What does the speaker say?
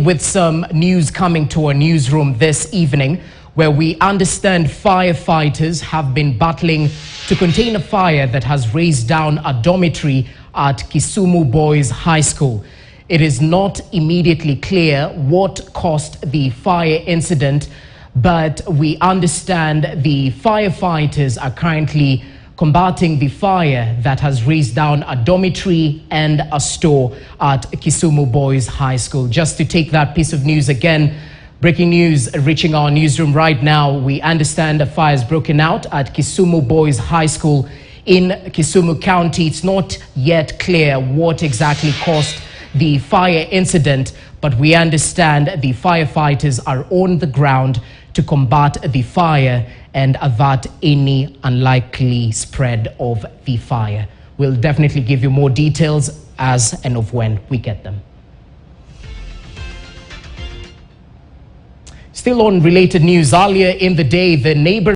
begin with some news coming to our newsroom this evening, where we understand firefighters have been battling to contain a fire that has razed down a dormitory at Kisumu Boys High School. It is not immediately clear what caused the fire incident, but we understand the firefighters are currently combating the fire that has razed down a dormitory and a store at Kisumu Boys High School. Just to take that piece of news again, breaking news reaching our newsroom right now. We understand a fire has broken out at Kisumu Boys High School in Kisumu County. It's not yet clear what exactly caused the fire incident, but we understand the firefighters are on the ground to combat the fire and avert any unlikely spread of the fire. We'll definitely give you more details as and of when we get them. Still on related news, earlier in the day, the neighbor